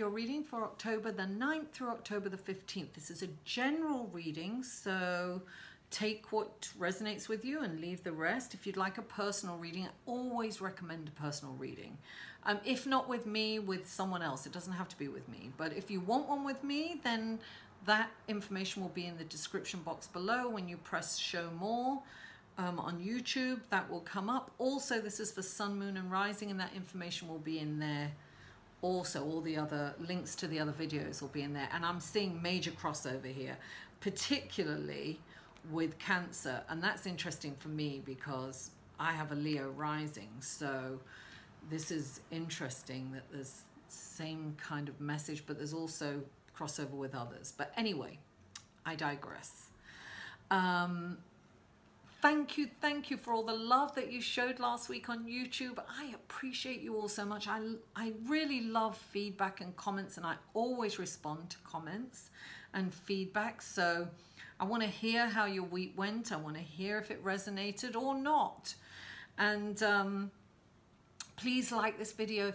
your reading for October the 9th through October the 15th. This is a general reading, so take what resonates with you and leave the rest. If you'd like a personal reading, I always recommend a personal reading. If not with me, with someone else. It doesn't have to be with me. But if you want one with me, then that information will be in the description box below. When you press show more on YouTube, that will come up. Also, this is for Sun, Moon and Rising, and that information will be in there. Also, all the other links to the other videos will be in there. And I'm seeing major crossover here, particularly with Cancer. And that's interesting for me because I have a Leo rising. So this is interesting that there's same kind of message, but there's also crossover with others. But anyway, I digress. Thank you for all the love that you showed last week on YouTube. I appreciate you all so much. I really love feedback and comments, and I always respond to comments and feedback. So I want to hear how your week went. I want to hear if it resonated or not. And please like this video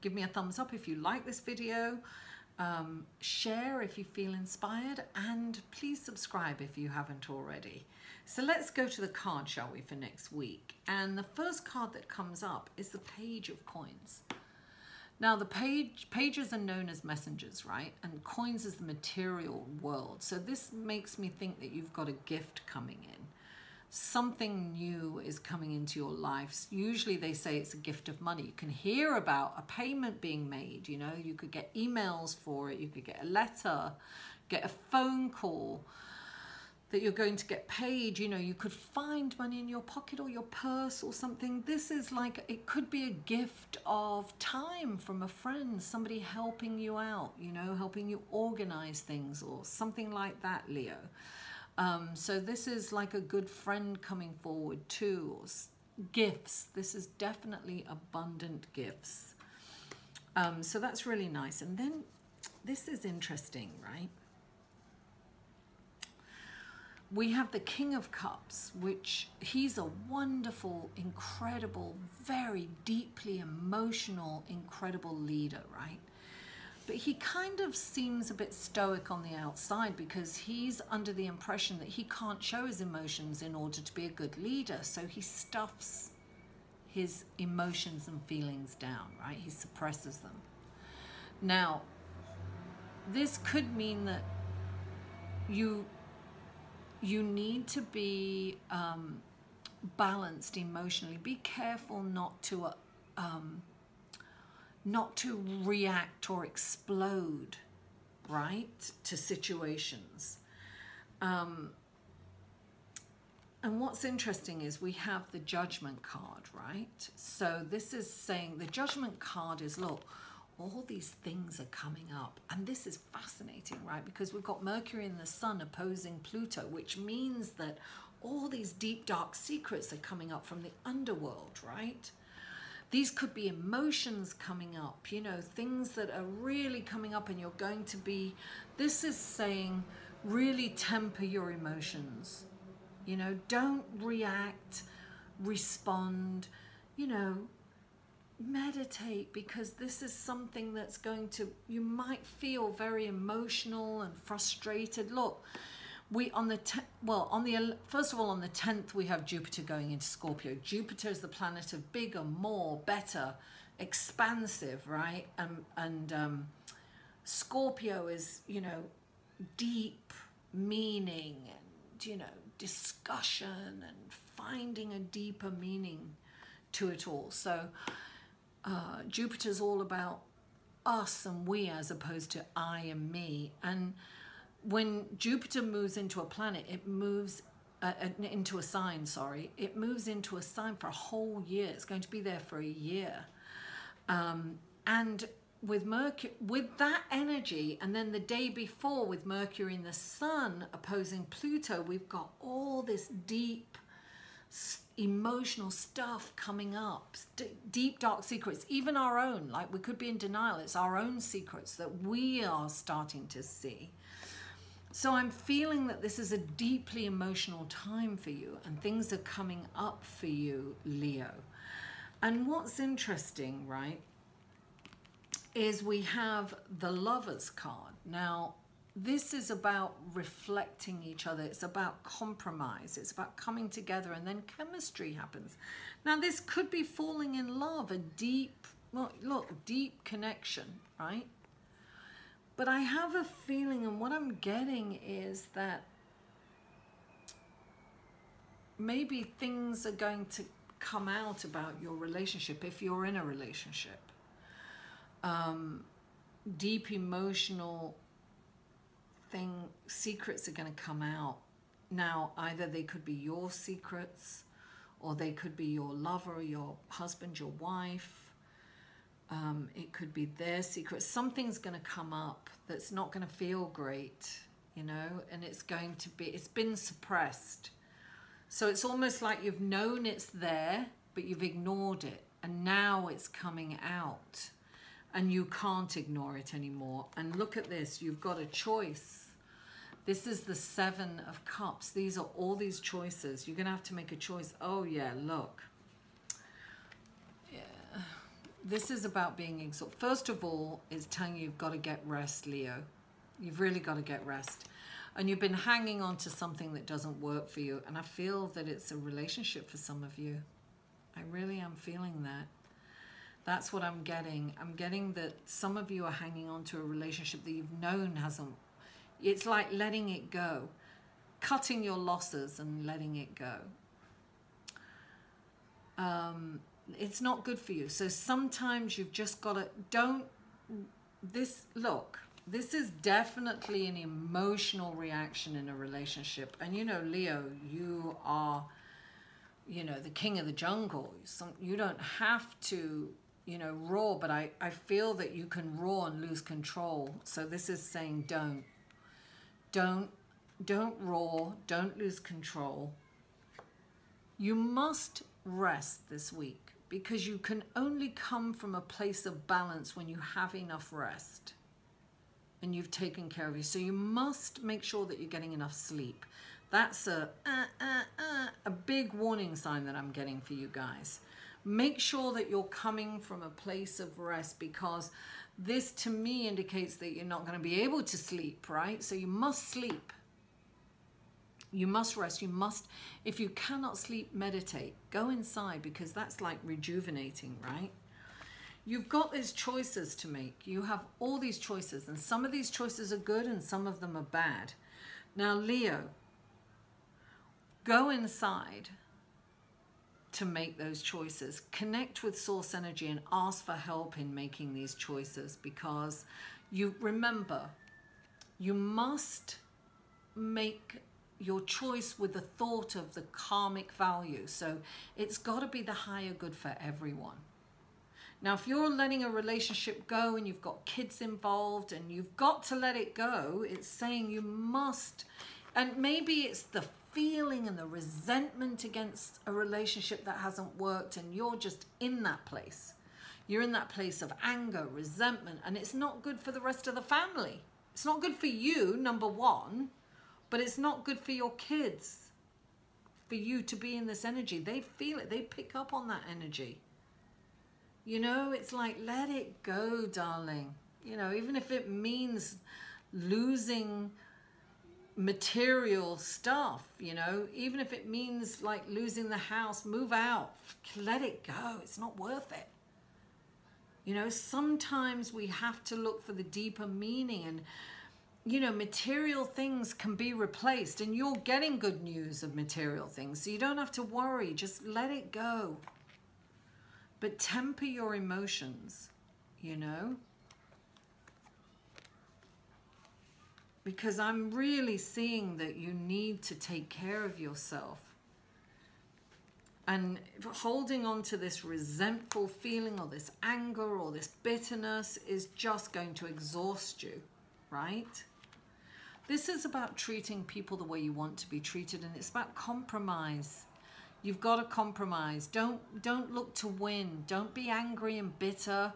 give me a thumbs up if you like this video. Share if you feel inspired, and please subscribe if you haven't already. So let's go to the card, shall we, for next week. And the first card that comes up is the Page of Coins. Now the pages are known as messengers, right? And coins is the material world. So this makes me think that you've got a gift coming in. Something new is coming into your life. Usually they say it's a gift of money. You can hear about a payment being made, you know, you could get emails for it, you could get a letter, get a phone call that you're going to get paid, you know, you could find money in your pocket or your purse or something. This is like, it could be a gift of time from a friend, somebody helping you out, you know, helping you organize things or something like that, Leo. So this is like a good friend coming forward too. Or gifts. This is definitely abundant gifts. So that's really nice. And then this is interesting, right? We have the King of Cups, which he's a wonderful, incredible, very deeply emotional, incredible leader, right? But he kind of seems a bit stoic on the outside because he's under the impression that he can't show his emotions in order to be a good leader. So he stuffs his emotions and feelings down, right? He suppresses them. Now, this could mean that you need to be balanced emotionally. Be careful not to react or explode, right, to situations. And what's interesting is we have the Judgment card, right? So this is saying the Judgment card is, look, all these things are coming up. And this is fascinating, right? Because we've got Mercury and the Sun opposing Pluto, which means that all these deep, dark secrets are coming up from the underworld, right? These could be emotions coming up, you know, things that are really coming up, and you're going to be, this is saying, really temper your emotions. You know, don't react, respond, you know, meditate, because this is something that's going to, you might feel very emotional and frustrated. Look, first of all, on the 10th, we have Jupiter going into Scorpio. Jupiter is the planet of bigger, more, better, expansive, right? And Scorpio is, you know, deep meaning and, you know, discussion and finding a deeper meaning to it all. So Jupiter's all about us and we as opposed to I and me. And when Jupiter moves into a planet, it moves into a sign, sorry. It moves into a sign for a whole year. It's going to be there for a year. And with Mercury, with that energy, and then the day before with Mercury and the Sun opposing Pluto, we've got all this deep emotional stuff coming up, deep dark secrets, even our own, like we could be in denial. It's our own secrets that we are starting to see. So I'm feeling that this is a deeply emotional time for you, and things are coming up for you, Leo. And what's interesting, right, is we have the Lovers card. Now, this is about reflecting each other. It's about compromise. It's about coming together, and then chemistry happens. Now, this could be falling in love, a deep, well, look, deep connection, right? But I have a feeling, and what I'm getting is that maybe things are going to come out about your relationship if you're in a relationship. Deep emotional secrets are going to come out. Now, either they could be your secrets, or they could be your lover, your husband, your wife. It could be their secrets. Something's going to come up that's not going to feel great, you know, and it's been suppressed. So it's almost like you've known it's there, but you've ignored it, and now it's coming out. And you can't ignore it anymore. And look at this, you've got a choice. This is the 7 of Cups. These are all these choices. You're gonna have to make a choice. Oh yeah, look. Yeah. This is about being exhausted. First of all, it's telling you you've got to get rest, Leo. You've really got to get rest. And you've been hanging on to something that doesn't work for you. And I feel that it's a relationship for some of you. I really am feeling that. That's what I'm getting. I'm getting that some of you are hanging on to a relationship that you've known hasn't. It's like letting it go. Cutting your losses and letting it go. It's not good for you. So sometimes you've just got to, look, this is definitely an emotional reaction in a relationship. And you know, Leo, you are, you know, the king of the jungle. You don't have to, you know, roar, but I feel that you can roar and lose control. So this is saying don't roar, don't lose control. You must rest this week, because you can only come from a place of balance when you have enough rest and you've taken care of you. So you must make sure that you're getting enough sleep. That's a big warning sign that I'm getting for you guys. Make sure that you're coming from a place of rest, because this to me indicates that you're not going to be able to sleep, right? So you must sleep. You must rest. You must, if you cannot sleep, meditate. Go inside, because that's like rejuvenating, right? You've got these choices to make. You have all these choices, and some of these choices are good and some of them are bad. Now, Leo, go inside to make those choices. Connect with source energy and ask for help in making these choices, because you remember, you must make your choice with the thought of the karmic value. So it's got to be the higher good for everyone. Now, if you're letting a relationship go and you've got kids involved and you've got to let it go, it's saying you must. And maybe it's the feeling and the resentment against a relationship that hasn't worked, and you're just in that place. You're in that place of anger, resentment, and it's not good for the rest of the family. It's not good for you, number one, but it's not good for your kids, for you to be in this energy. They feel it. They pick up on that energy. You know, it's like, let it go, darling. You know, even if it means losing material stuff, you know, even if it means like losing the house, move out, let it go. It's not worth it. You know, sometimes we have to look for the deeper meaning, and you know, material things can be replaced, and you're getting good news of material things, so you don't have to worry. Just let it go. But temper your emotions, you know, because I'm really seeing that you need to take care of yourself. And holding on to this resentful feeling or this anger or this bitterness is just going to exhaust you, right? This is about treating people the way you want to be treated, and it's about compromise. You've got to compromise. Don't look to win. Don't be angry and bitter.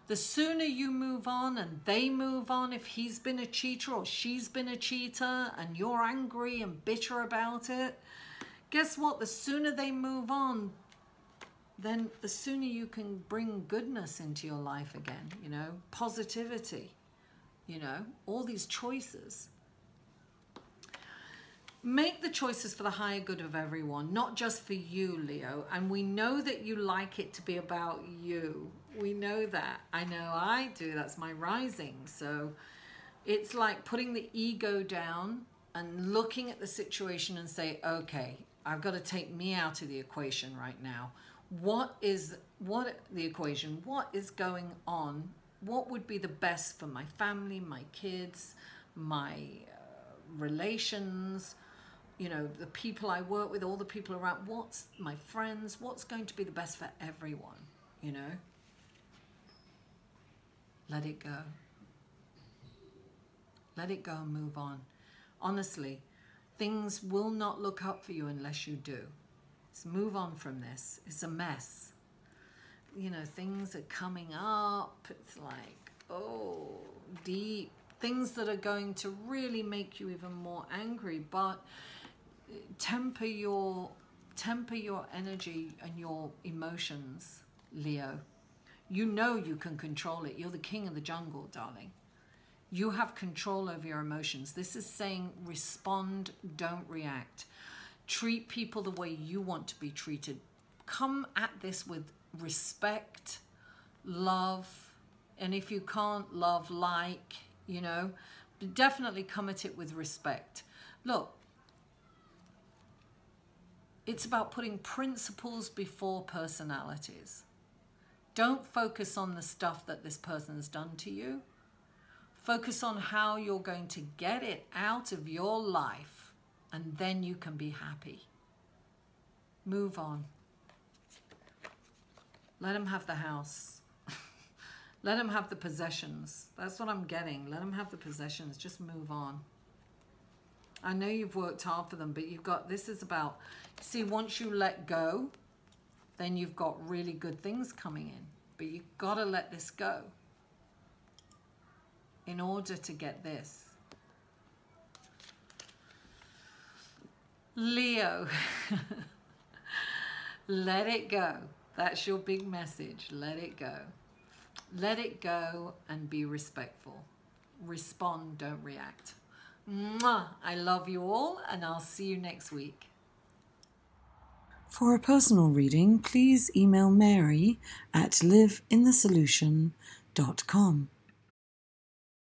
The sooner you move on and they move on, if he's been a cheater or she's been a cheater and you're angry and bitter about it, guess what? The sooner they move on, then the sooner you can bring goodness into your life again, you know, positivity, you know, all these choices. Make the choices for the higher good of everyone, not just for you, Leo. And we know that you like it to be about you. We know that. I know I do. That's my rising. So it's like putting the ego down and looking at the situation and say, okay, I've got to take me out of the equation right now. What the equation? What is going on? What would be the best for my family, my kids, my relations, you know, the people I work with, all the people around, what's my friends, what's going to be the best for everyone, you know? Let it go. Let it go and move on. Honestly, things will not look up for you unless you do. Let's move on from this. It's a mess. You know, things are coming up. It's like, oh, deep. Things that are going to really make you even more angry, but temper your energy and your emotions, Leo. You know you can control it. You're the king of the jungle, darling. You have control over your emotions. This is saying respond, don't react. Treat people the way you want to be treated. Come at this with respect, love, and if you can't love, like, you know, definitely come at it with respect. Look, it's about putting principles before personalities. Don't focus on the stuff that this person's done to you. Focus on how you're going to get it out of your life, and then you can be happy. Move on. Let them have the house. Let them have the possessions. That's what I'm getting. Let them have the possessions. Just move on. I know you've worked hard for them, but you've got, this is about, see, once you let go, then you've got really good things coming in. But you've got to let this go in order to get this. Leo, let it go. That's your big message. Let it go. Let it go and be respectful. Respond, don't react. Mwah! I love you all, and I'll see you next week. For a personal reading, please email Mary at liveinthesolution.com.